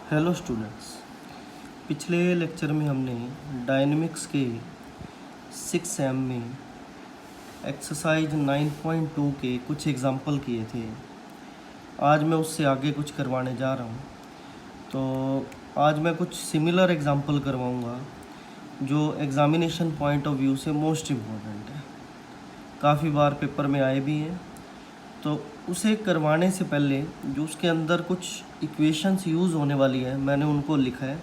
Hello students, पिछले lecture में हमने डायनेमिक्स के 6 एम में एक्सरसाइज 9.2 के कुछ एग्जाम्पल किए थे। आज मैं उससे आगे कुछ करवाने जा रहा हूँ। तो आज मैं कुछ सिमिलर एग्जाम्पल करवाऊँगा जो एग्ज़ामिनेशन पॉइंट ऑफ व्यू से मोस्ट इम्पॉर्टेंट है, काफ़ी बार पेपर में आए भी हैं। तो उसे करवाने से पहले जो उसके अंदर कुछ इक्वेशंस यूज़ होने वाली है, मैंने उनको लिखा है,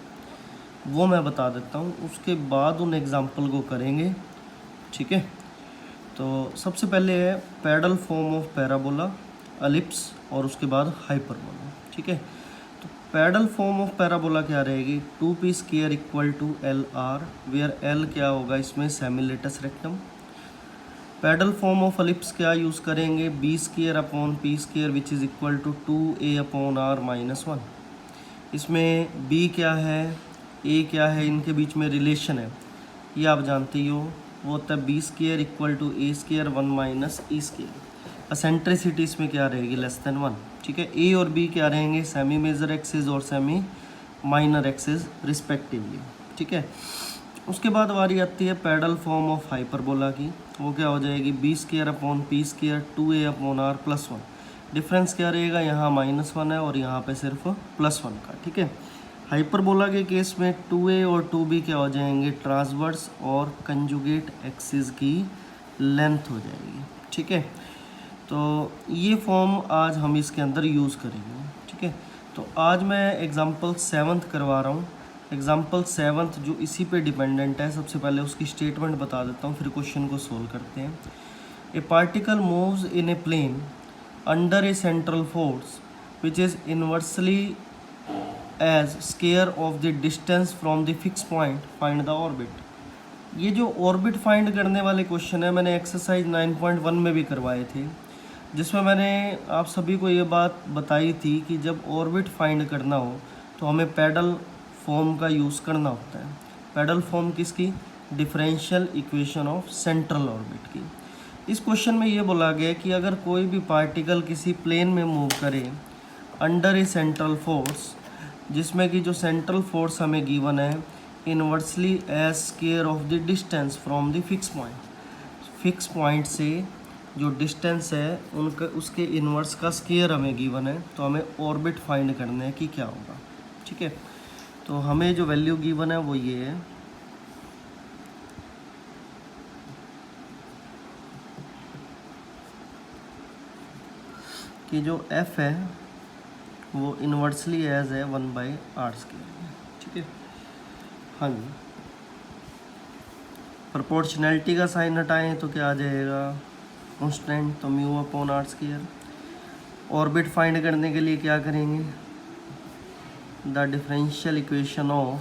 वो मैं बता देता हूँ। उसके बाद उन एग्ज़ाम्पल को करेंगे, ठीक है। तो सबसे पहले है pedal form of parabola, ellipse और उसके बाद हाइपरबोला, ठीक है। तो पैडल फॉर्म ऑफ पैराबोला क्या रहेगी, 2p square equal to L R, where L क्या होगा इसमें, semi latus rectum. Pedal form of ellipse क्या यूज़ करेंगे, b square upon p square which is equal to 2a upon r minus 1। इसमें b क्या है, a क्या है, इनके बीच में रिलेशन है, ये आप जानते ही हो, वो होता है B square equal to A square 1 minus E square. Eccentricity इसमें क्या रहेगी, लेस देन 1, ठीक है। a और b क्या रहेंगे, सेमी मेजर एक्सिस और सेमी माइनर एक्सिस रिस्पेक्टिवली, ठीक है। उसके बाद बारी आती है पैडल फॉर्म ऑफ हाइपरबोला की, वो क्या हो जाएगी, b square upon p square 2a upon r plus 1। Difference क्या रहेगा, यहाँ -1 है और यहाँ पे सिर्फ +1 का, ठीक है। हाइपरबोला के केस में 2a और 2b क्या हो जाएंगे, ट्रांसवर्स और कंजुगेट एक्सिस की लेंथ हो जाएगी, ठीक है। तो ये फॉर्म आज हम इसके अंदर यूज़ करेंगे, ठीक है। तो आज मैं एग्जाम्पल 7th करवा रहा हूँ। एग्जाम्पल 7th जो इसी पे डिपेंडेंट है, सबसे पहले उसकी स्टेटमेंट बता देता हूँ, फिर क्वेश्चन को सोल्व करते हैं। A particle moves in a plane under a central force which is inversely as square of the distance from the fix point, find the orbit. ये जो ऑर्बिट फाइंड करने वाले क्वेश्चन है, मैंने एक्सरसाइज 9.1 में भी करवाए थे, जिसमें मैंने आप सभी को ये बात बताई थी कि जब ऑर्बिट फाइंड करना हो तो हमें पैडल फॉर्म का यूज़ करना होता है। पैडल फॉर्म किसकी, differential equation of central orbit की। इस क्वेश्चन में ये बोला गया कि अगर कोई भी पार्टिकल किसी प्लेन में मूव करे अंडर ए सेंट्रल फोर्स, जिसमें कि जो सेंट्रल फोर्स हमें गिवन है inversely as square of the distance from the fix point, fix point से जो डिस्टेंस है उनका उसके इन्वर्स का स्क्वायर हमें गिवन है, तो हमें ऑर्बिट फाइंड करना है कि क्या होगा, ठीक है। तो हमें जो वैल्यू गिवन है वो ये है, कि जो f है वो इन्वर्सली एज है 1/r², ठीक है। हाँ जी, प्रोपोर्शनैलिटी का साइन हटाएं तो क्या आ जाएगा, कांस्टेंट, तो mu upon r²। Orbit find करने के लिए क्या करेंगे, the differential equation of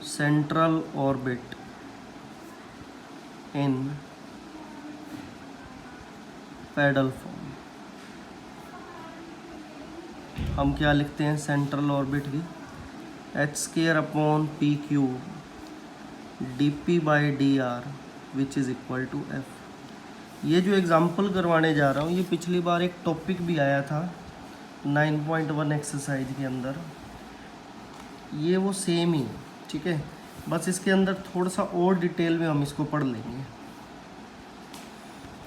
central orbit in pedal form. हम क्या लिखते हैं सेंट्रल ऑर्बिट की, h² upon p cube dp/dr which is equal to f। ये जो एग्ज़ाम्पल करवाने जा रहा हूँ, ये पिछली बार एक टॉपिक भी आया था 9.1 एक्सरसाइज के अंदर, ये वो सेम ही है, ठीक है। बस इसके अंदर थोड़ा सा और डिटेल में हम इसको पढ़ लेंगे।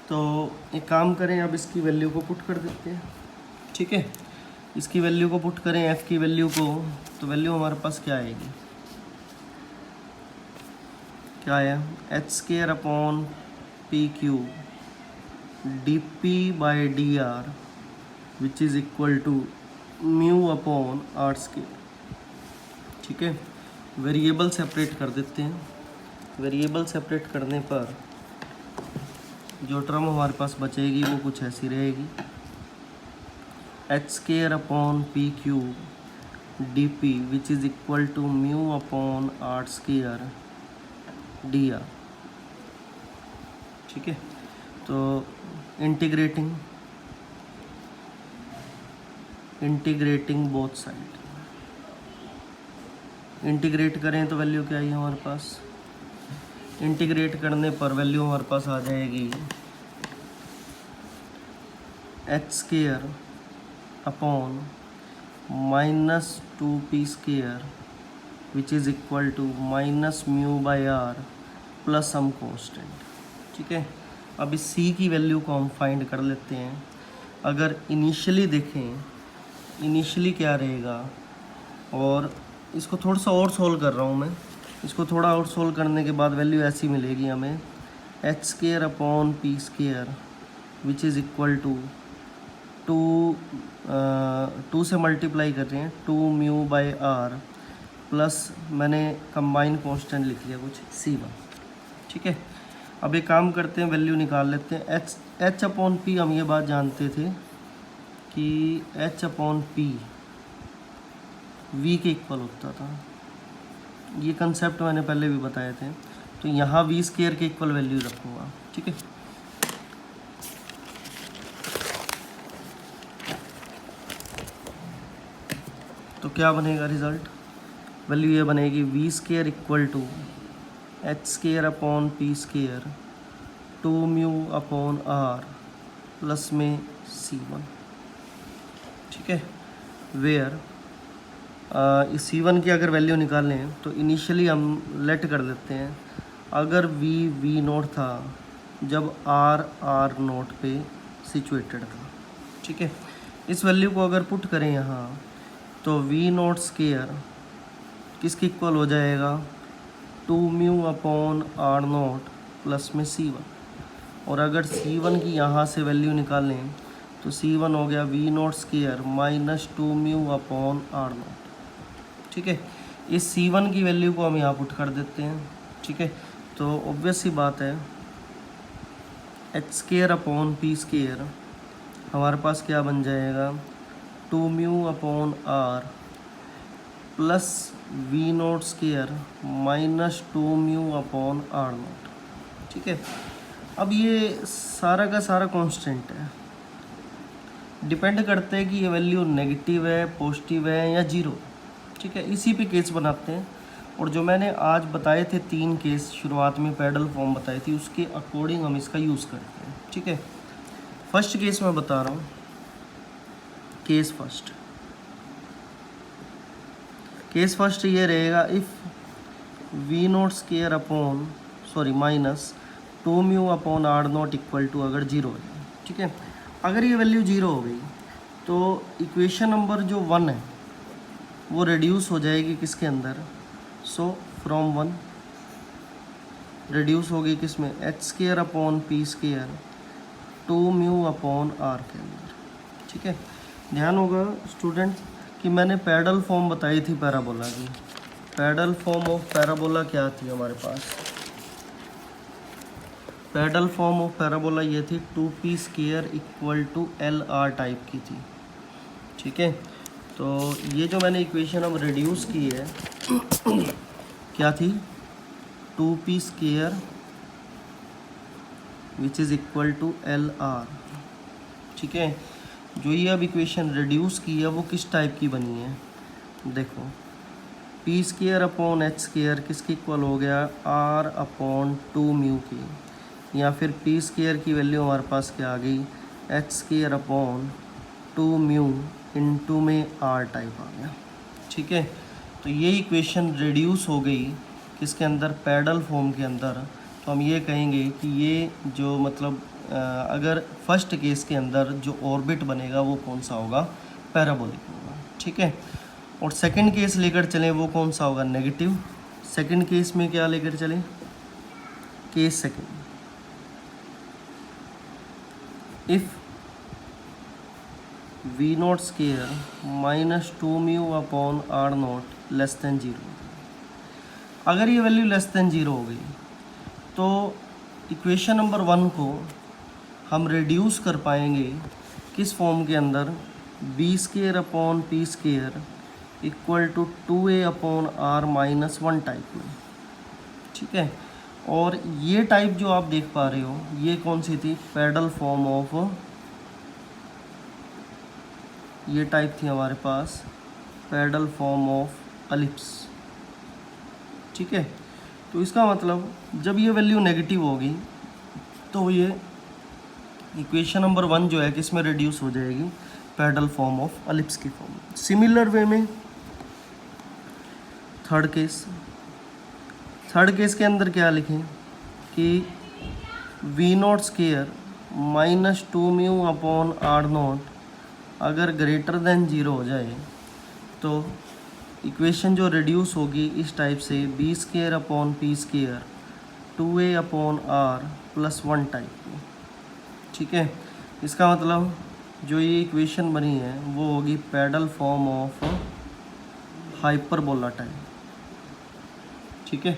तो एक काम करें, अब इसकी वैल्यू को पुट कर देते हैं, ठीक है। इसकी वैल्यू को पुट करें, f की वैल्यू को, तो वैल्यू हमारे पास क्या आएगी, क्या है, h² upon p cube dp/dr which is equal to mu upon r², ठीक है। वेरिएबल सेपरेट कर देते हैं। वेरिएबल सेपरेट करने पर जो टर्म हमारे पास बचेगी वो कुछ ऐसी रहेगी, h² upon p cube dp which is equal to mu upon r²dr, ठीक है। तो इंटीग्रेटिंग बोथ साइड, इंटीग्रेट करें तो वैल्यू क्या आई हमारे पास, इंटीग्रेट करने पर वैल्यू हमारे पास आ जाएगी h² upon minus 2p² which is equal to minus mu by r plus some constant. ठीक है, अब इस c की वैल्यू को हम फाइंड कर लेते हैं। अगर इनिशियली देखें, इनिशियली क्या रहेगा, और इसको थोड़ा सा और सोल्व कर रहा हूँ मैं। इसको थोड़ा और सोल्व करने के बाद वैल्यू ऐसी मिलेगी हमें, h² upon p² which is equal to 2 से मल्टीप्लाई कर रहे हैं 2 म्यू बाई आर प्लस मैंने कंबाइन कांस्टेंट लिख लिया कुछ c1। ठीक है, अब एक काम करते हैं, वैल्यू निकाल लेते हैं। h अपॉन पी, हम ये बात जानते थे कि h अपॉन पी v के इक्वल होता था। ये कंसेप्ट मैंने पहले भी बताए थे, तो यहाँ v² के इक्वल वैल्यू रखूँगा। ठीक है, तो क्या बनेगा रिज़ल्ट, वैल्यू ये बनेगी v² equal to h² upon p² 2 mu upon r plus में c1। ठीक है, वेयर इस c1 की अगर वैल्यू निकालें तो इनिशियली हम लेट कर देते हैं, अगर v नोट था जब r नोट पे सिचुएटेड था। ठीक है, इस वैल्यू को अगर पुट करें यहाँ तो v0² किसके इक्वल हो जाएगा, 2 म्यू अपॉन r0 प्लस में c1। और अगर c1 की यहाँ से वैल्यू निकालें तो c1 हो गया v0² minus 2 mu upon r0। ठीक है, इस c1 की वैल्यू को हम यहाँ पुट कर देते हैं। ठीक है, तो ऑब्वियस सी बात है h² अपॉन p² हमारे पास क्या बन जाएगा, 2 mu upon r plus v0² minus 2 mu upon r0। ठीक है, अब ये सारा का सारा कांस्टेंट है, डिपेंड करते हैं कि ये वैल्यू नेगेटिव है, पॉजिटिव है या जीरो। ठीक है, इसी पे केस बनाते हैं। और जो मैंने आज बताए थे 3 केस शुरुआत में पैडल फॉर्म बताई थी, उसके अकॉर्डिंग हम इसका यूज़ करते हैं। ठीक है, फर्स्ट केस मैं बता रहा हूँ, केस फर्स्ट ये रहेगा, if v0² upon minus 2 mu upon r0 equal to अगर जीरो है। ठीक है, अगर ये वैल्यू जीरो हो गई तो इक्वेशन नंबर जो 1 है वो रिड्यूस हो जाएगी किसके अंदर, सो फ्रॉम 1 रिड्यूस होगी किस में, h² upon p² 2 mu upon r के अंदर। ठीक है, ध्यान होगा स्टूडेंट कि मैंने पैडल फॉर्म बताई थी पैराबोला की। पैडल फॉर्म ऑफ पैराबोला क्या थी हमारे पास, पैडल फॉर्म ऑफ पैराबोला ये थी 2p² equal to LR type की थी। ठीक है, तो ये जो मैंने इक्वेशन अब रिड्यूस की है क्या थी, 2p² which is equal to LR। ठीक है, जो ये अब इक्वेशन रिड्यूस की है वो किस टाइप की बनी है, देखो p² अपॉन h² किसके इक्वल हो गया, r अपॉन 2 म्यू की, या फिर p² की वैल्यू हमारे पास क्या आ गई, h² अपॉन 2 म्यू इनटू में r टाइप आ गया। ठीक है, तो ये इक्वेशन रिड्यूस हो गई किसके अंदर, पैडल फॉर्म के अंदर। तो हम ये कहेंगे कि ये जो मतलब अगर फर्स्ट केस के अंदर जो ऑर्बिट बनेगा वो कौन सा होगा, पैराबोलिक होगा। ठीक है, और सेकंड केस लेकर चलें वो कौन सा होगा, नेगेटिव। सेकंड केस में क्या लेकर चलें, case second, if v0² minus 2 mu upon r0 less than 0। अगर ये वैल्यू लेस देन 0 हो गई तो इक्वेशन नंबर 1 को हम रिड्यूस कर पाएंगे किस फॉर्म के अंदर, b² upon p² equal to 2a upon r minus 1 type में। ठीक है, और ये टाइप जो आप देख पा रहे हो ये कौन सी थी, पैडल फॉर्म ऑफ, ये टाइप थी हमारे पास पैडल फॉर्म ऑफ एलिप्स। ठीक है, तो इसका मतलब जब ये वैल्यू नेगेटिव होगी तो ये इक्वेशन नंबर 1 जो है किस में रिड्यूस हो जाएगी, पैडल फॉर्म ऑफ एलिप्स की फॉर्म। सिमिलर वे में थर्ड केस के अंदर क्या लिखें कि v not square minus 2 mu upon r not अगर ग्रेटर देन 0 हो जाए तो इक्वेशन जो रिड्यूस होगी इस टाइप से b square upon p square 2a upon r plus 1 type में। ठीक है, इसका मतलब जो ये इक्वेशन बनी है वो होगी pedal form of hyperbola type. ठीक है,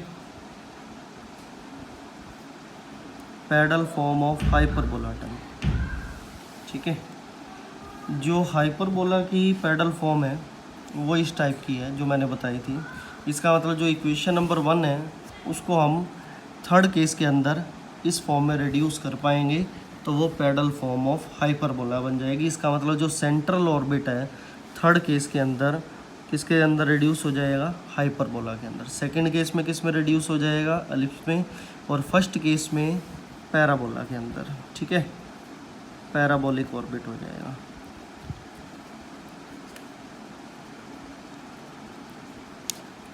pedal form of hyperbola type. ठीक है, जो हाइपरबोला की पैडल फॉर्म है वो इस टाइप की है जो मैंने बताई थी। इसका मतलब जो इक्वेशन नंबर 1 है उसको हम थर्ड केस के अंदर इस फॉर्म में रिड्यूस कर पाएंगे तो वो पैडल फॉर्म ऑफ हाइपरबोला बन जाएगी। इसका मतलब जो सेंट्रल ऑर्बिट है थर्ड केस के अंदर किसके अंदर रिड्यूस हो जाएगा, हाइपरबोला के अंदर। सेकंड केस में किस में रिड्यूस हो जाएगा, एलिप्स में। और फर्स्ट केस में पैराबोला के अंदर। ठीक है, पैराबोलिक ऑर्बिट हो जाएगा।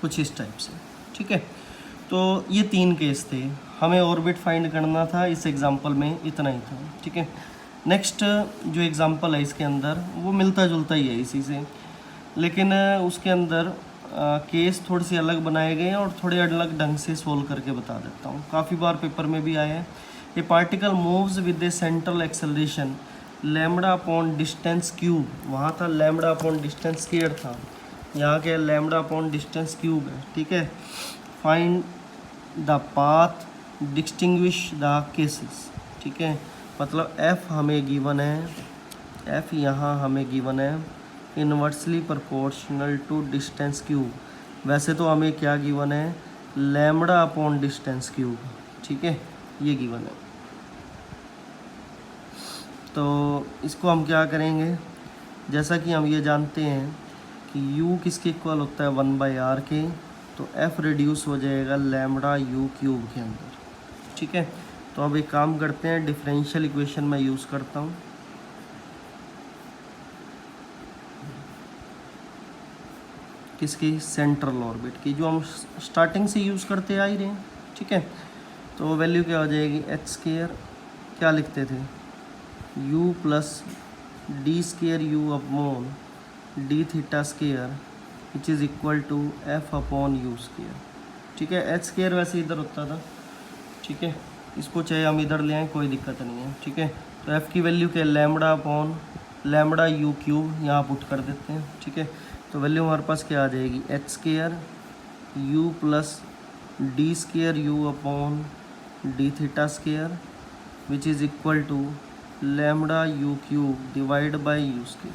कुछ इस टाइप से। ठीक है, तो ये 3 केस थे, हमें ऑर्बिट फाइंड करना था। इस एग्जांपल में इतना ही था। ठीक है, नेक्स्ट जो एग्जांपल है इसके अंदर वो मिलता जुलता ही है इसी से, लेकिन उसके अंदर केस थोड़ी सी अलग बनाए गए हैं और थोड़े अलग ढंग से सोल्व करके बता देता हूँ। काफ़ी बार पेपर में भी आया है। ए particle moves with A central acceleration lambda upon distance cube. वहाँ था लैम्बडा अपॉन डिस्टेंस स्क्वायर था, यहाँ के लैम्बडा अपॉन डिस्टेंस क्यूब है। ठीक है, find the path distinguish the cases. ठीक है, मतलब एफ हमें गिवन है, एफ यहाँ हमें गिवन है inversely proportional to distance cube. वैसे तो हमें क्या गिवन है, लैम्बडा अपॉन डिस्टेंस क्यूब। ठीक है, ये गिवन है। तो इसको हम क्या करेंगे, जैसा कि हम ये जानते हैं कि u किसके इक्वल होता है 1/r के, तो f रिड्यूस हो जाएगा लैम्बडा u क्यूब के अंदर। ठीक है, तो अब एक काम करते हैं, डिफरेंशियल इक्वेशन मैं यूज़ करता हूँ। किसकी, सेंट्रल ऑर्बिट की, जो हम स्टार्टिंग से यूज़ करते आ ही रहे हैं। ठीक है, तो वैल्यू क्या हो जाएगी, एच स्केयर क्या लिखते थे, u plus d square u upon d theta square which is equal to f upon u square. ठीक है, एच स्केयर वैसे इधर होता था। ठीक है, इसको चाहे हम इधर ले आएँ कोई दिक्कत नहीं है। ठीक है, तो एफ़ की वैल्यू क्या है, lambda upon lambda u cube, यहाँ पुट कर देते हैं। ठीक है, तो वैल्यू हमारे पास क्या आ जाएगी, h square u plus d square u upon d theta square which is equal to lambda u cube divide by u square.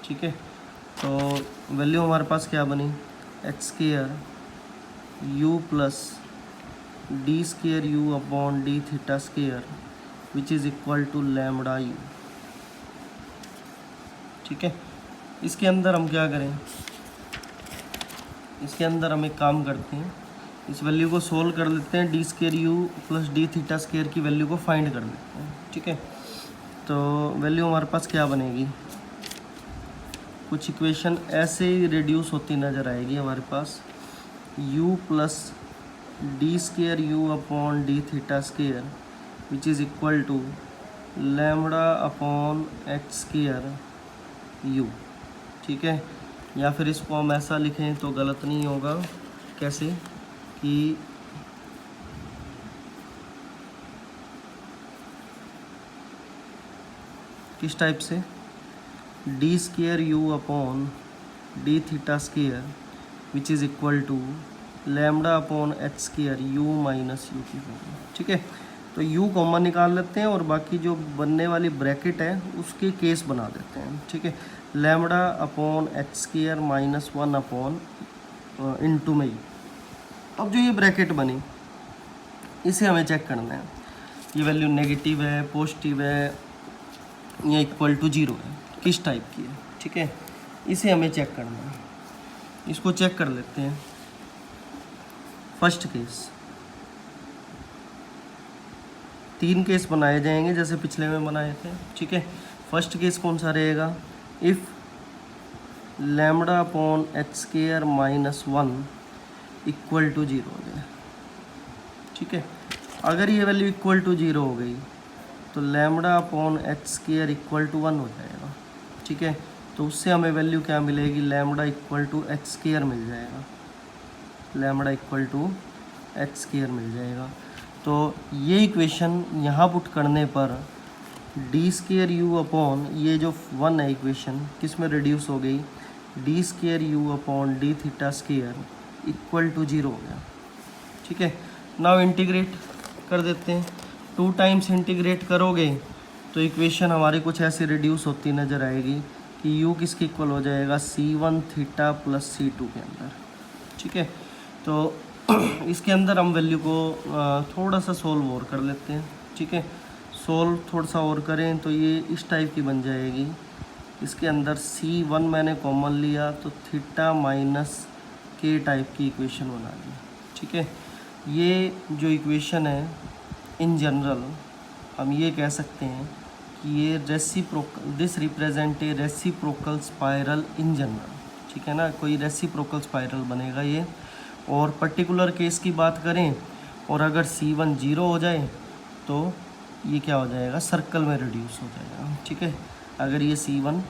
ठीक है, तो वैल्यू हमारे पास क्या बनी, h square u plus d square u upon d theta square which is equal to lambda u. ठीक है, इसके अंदर हम क्या करें, इसके अंदर हम एक काम करते हैं, इस वैल्यू को सोल्व कर लेते हैं, D square u plus D theta square की वैल्यू को फाइंड कर लेते हैं। ठीक है, तो वैल्यू हमारे पास क्या बनेगी, कुछ इक्वेशन ऐसे ही रिड्यूस होती नज़र आएगी हमारे पास, u plus d square u upon d theta square which is equal to lambda upon h square u. ठीक है, या फिर इसको हम ऐसा लिखें तो गलत नहीं होगा, कैसे कि किस टाइप से, d square u upon d theta square which is equal to lambda upon h square u minus u की फॉर्म। ठीक है, तो यू कॉमन निकाल लेते हैं और बाकी जो बनने वाली ब्रैकेट है उसके केस बना देते हैं। ठीक है, lambda upon h square minus 1 upon into में। अब जो ये ब्रैकेट बनी इसे हमें चेक करना है, ये वैल्यू नेगेटिव है, पॉजिटिव है या इक्वल टू 0 है, किस टाइप की है। ठीक है, इसे हमें चेक करना है, इसको चेक कर लेते हैं। फर्स्ट केस, 3 केस बनाए जाएंगे जैसे पिछले में बनाए थे। ठीक है, फर्स्ट केस कौन सा रहेगा, if lambda upon h square minus 1 equal to 0 हो जाए। ठीक है, अगर ये वैल्यू इक्वल टू 0 हो गई तो lambda upon h square equal to 1 हो जाएगा। ठीक है, तो उससे हमें वैल्यू क्या मिलेगी, lambda equal to H square मिल जाएगा, lambda equal to H square मिल जाएगा। तो ये इक्वेशन यहाँ पुट करने पर डी स्क्वायर यू अपॉन ये जो 1 है इक्वेशन किस में रिड्यूस हो गई, d square u upon d theta square equal to 0 हो गया। ठीक है, नाउ इंटीग्रेट कर देते हैं। 2 टाइम्स इंटीग्रेट करोगे तो इक्वेशन हमारी कुछ ऐसे रिड्यूस होती नज़र आएगी कि u किसके इक्वल हो जाएगा, c1 थीटा प्लस c2 के अंदर। ठीक है, तो इसके अंदर हम वैल्यू को थोड़ा सा सोल्व और कर लेते हैं। ठीक है, सोल्व थोड़ा सा और करें तो ये इस टाइप की बन जाएगी। इसके अंदर c1 मैंने कॉमन लिया तो थीटा माइनस के टाइप की इक्वेशन बना दी। ठीक है, ये जो इक्वेशन है इन जनरल हम ये कह सकते हैं कि ये this represent a reciprocal spiral in general. ठीक है ना, कोई रेसिप्रोकल स्पाइरल बनेगा ये। और पर्टिकुलर केस की बात करें और अगर c1 0 हो जाए तो ये क्या हो जाएगा, सर्कल में रिड्यूस हो जाएगा। ठीक है, अगर ये c1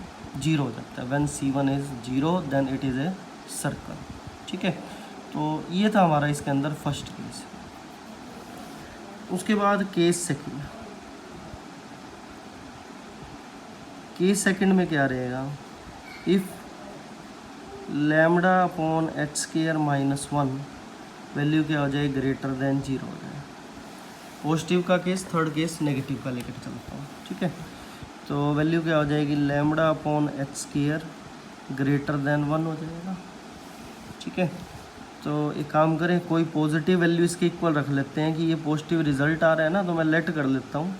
0 हो जाता है, when c1 is 0 then it is a circle. ठीक है, तो ये था हमारा इसके अंदर फर्स्ट केस। उसके बाद केस सेकंड, केस सेकंड में क्या रहेगा, if lambda upon h square minus 1 value क्या हो जाए, ग्रेटर देन 0 हो जाए। पॉजिटिव का केस, थर्ड केस नेगेटिव का लेकर चलता हूँ। ठीक है, तो वैल्यू क्या हो जाएगी, lambda upon h square greater than 1 हो जाएगा। ठीक है, तो एक काम करें, कोई पॉजिटिव वैल्यू इसके इक्वल रख लेते हैं कि ये पॉजिटिव रिजल्ट आ रहा है ना, तो मैं लेट कर लेता हूँ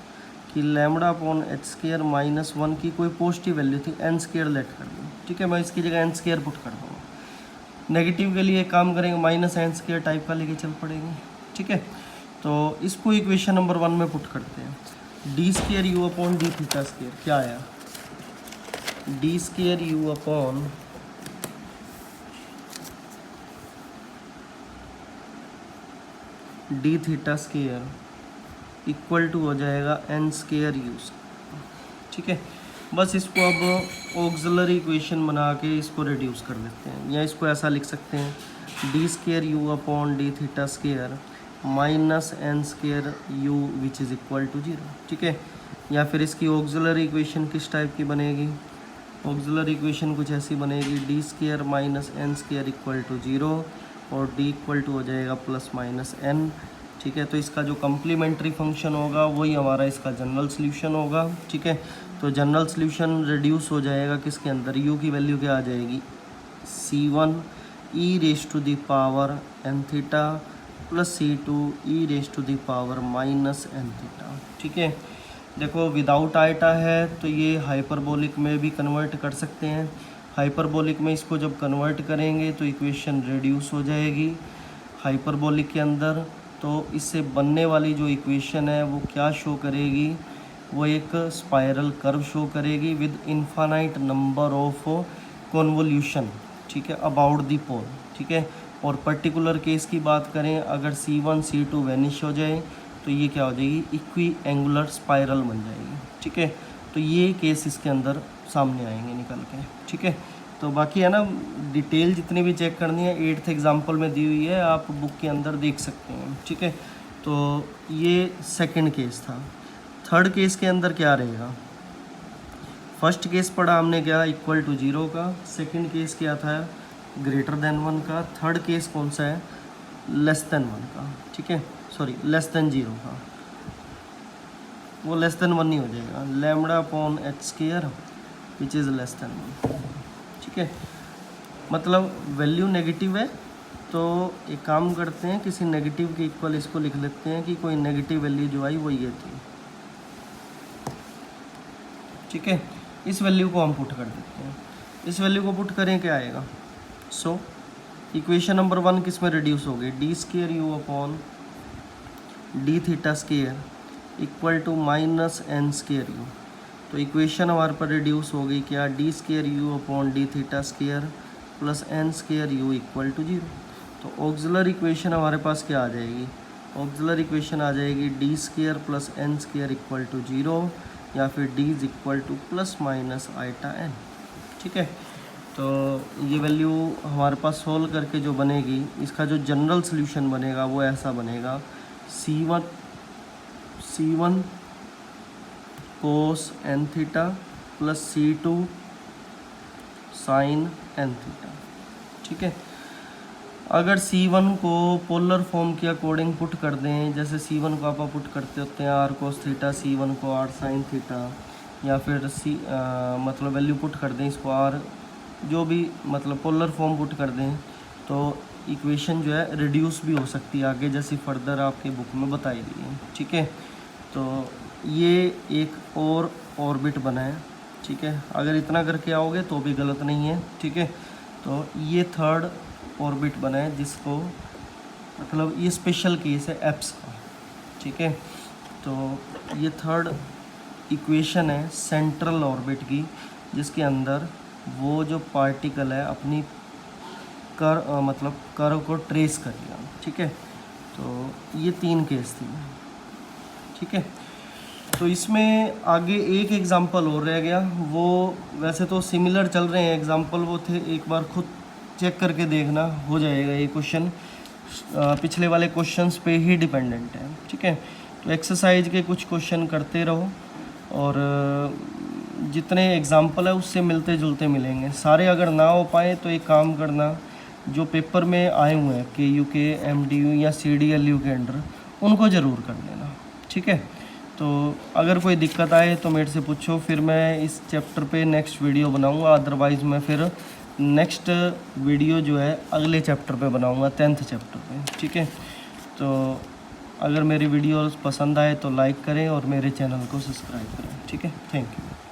कि lambda upon h square minus 1 की कोई पॉजिटिव वैल्यू थी, एन स्क्वायर लेट कर दूँ। ठीक है, मैं इसकी जगह एन स्क्वायर पुट कर दूँगा। नेगेटिव के लिए एक काम करेंगे, माइनस एन स्क्वायर टाइप का लेके चल पड़ेंगे। ठीक है, तो इसको इक्वेशन नंबर 1 में पुट करते हैं। D square u upon d theta square क्या आया, d square u upon d theta square equal to हो जाएगा एन स्क्वायर यू। ठीक है, बस इसको अब ऑक्सिलरी इक्वेशन बना के इसको रिड्यूस कर लेते हैं, या इसको ऐसा लिख सकते हैं, d square u upon d theta square minus n square u which is equal to 0। ठीक है, या फिर इसकी ऑक्सिलरी इक्वेशन किस टाइप की बनेगी, ऑक्सिलरी इक्वेशन कुछ ऐसी बनेगी, d square minus n square equal to 0 और डी इक्वल टू हो जाएगा प्लस माइनस एन। ठीक है, तो इसका जो कम्प्लीमेंट्री फंक्शन होगा वही हमारा इसका जनरल सॉल्यूशन होगा। ठीक है, तो जनरल सॉल्यूशन रिड्यूस हो जाएगा किसके अंदर, u की वैल्यू क्या आ जाएगी, c1 e raise to the power n theta plus c2 e raise to the power minus n theta. ठीक है, देखो विदाउट आइटा है तो ये हाइपरबोलिक में भी कन्वर्ट कर सकते हैं। हाइपरबोलिक में इसको जब कन्वर्ट करेंगे तो इक्वेशन रिड्यूस हो जाएगी हाइपरबोलिक के अंदर। तो इससे बनने वाली जो इक्वेशन है वो क्या शो करेगी, वो एक स्पाइरल कर्व शो करेगी with infinite number of convolution. ठीक है, अबाउट दी पोल। ठीक है, और पर्टिकुलर केस की बात करें, अगर c1 c2 वैनिश हो जाए तो ये क्या हो जाएगी, इक्वी एंगुलर स्पाइरल बन जाएगी। ठीक है, तो ये केस इसके अंदर सामने आएंगे निकल के। ठीक है, तो बाकी है ना डिटेल जितनी भी चेक करनी है 8th एग्जाम्पल में दी हुई है, आप बुक के अंदर देख सकते हैं। ठीक है, तो ये सेकंड केस था। थर्ड केस के अंदर क्या रहेगा, फर्स्ट केस पढ़ा हमने क्या, इक्वल टू 0 का, सेकंड केस क्या था, ग्रेटर देन 1 का, थर्ड केस कौन सा है, लेस देन 1 का। ठीक है, सॉरी लेस देन 0 का, वो लेस देन 1 नहीं हो जाएगा, lambda upon h square which is less than 1। ठीक है, मतलब वैल्यू नेगेटिव है तो एक काम करते हैं, किसी नेगेटिव के इक्वल इसको लिख लेते हैं कि कोई नेगेटिव वैल्यू जो आई वो ये थी। ठीक है, इस वैल्यू को हम पुट कर देते हैं। इस वैल्यू को पुट करें क्या आएगा, सो इक्वेशन नंबर 1 किस में रिड्यूस हो गई, d square u upon d theta square equal to minus n square u. तो इक्वेशन हमारे पर रिड्यूस हो गई क्या, d square u upon d theta square plus n square u equal to 0। तो ऑक्सिलरी इक्वेशन हमारे पास क्या आ जाएगी, ऑक्सिलरी इक्वेशन आ जाएगी d square plus n square equal to 0 या फिर d is equal to plus minus iota n. ठीक है, तो ये वैल्यू हमारे पास सोल्व करके जो बनेगी, इसका जो जनरल सॉल्यूशन बनेगा वो ऐसा बनेगा, C1 cos N theta plus C2 sine N theta. ठीक है, अगर C1 को पोलर फॉर्म के अकॉर्डिंग पुट कर दें, जैसे C1 को आप पुट करते होते हैं आर कोस थीटा, C1 को आर साइन थीटा, या फिर मतलब वैल्यू पुट कर दें इसको आर, जो भी मतलब पोलर फॉर्म पुट कर दें, तो इक्वेशन जो है रिड्यूस भी हो सकती है आगे, जैसे फर्दर आपके बुक में बताई गई है। ठीक है, तो ये एक और ऑर्बिट बना है। ठीक है, अगर इतना करके आओगे तो भी गलत नहीं है। ठीक है, तो ये थर्ड ऑर्बिट बना है, जिसको मतलब ये स्पेशल केस है एप्स का। ठीक है, तो ये थर्ड इक्वेशन है सेंट्रल ऑर्बिट की, जिसके अंदर वो जो पार्टिकल है अपनी मतलब कर्व को ट्रेस करेगा। ठीक है, तो ये 3 केस थी। ठीक है, तो इसमें आगे एक एग्जांपल और रह गया, वो वैसे तो सिमिलर चल रहे हैं एग्जांपल वो थे, एक बार खुद चेक करके देखना, हो जाएगा ये क्वेश्चन पिछले वाले क्वेश्चंस पे ही डिपेंडेंट है। ठीक है, तो एक्सरसाइज के कुछ क्वेश्चन करते रहो, और जितने एग्जांपल है उससे मिलते जुलते मिलेंगे सारे। अगर ना हो पाए तो एक काम करना, जो पेपर में आए हुए हैं KU के, MDU या CDLU के अंडर, उनको ज़रूर कर लेना। ठीक है, तो अगर कोई दिक्कत आए तो मेरे से पूछो, फिर मैं इस चैप्टर पे नेक्स्ट वीडियो बनाऊंगा, अदरवाइज़ मैं फिर नेक्स्ट वीडियो जो है अगले चैप्टर पे बनाऊंगा, 10th चैप्टर पे। ठीक है, तो अगर मेरी वीडियोस पसंद आए तो लाइक करें और मेरे चैनल को सब्सक्राइब करें। ठीक है, थैंक यू।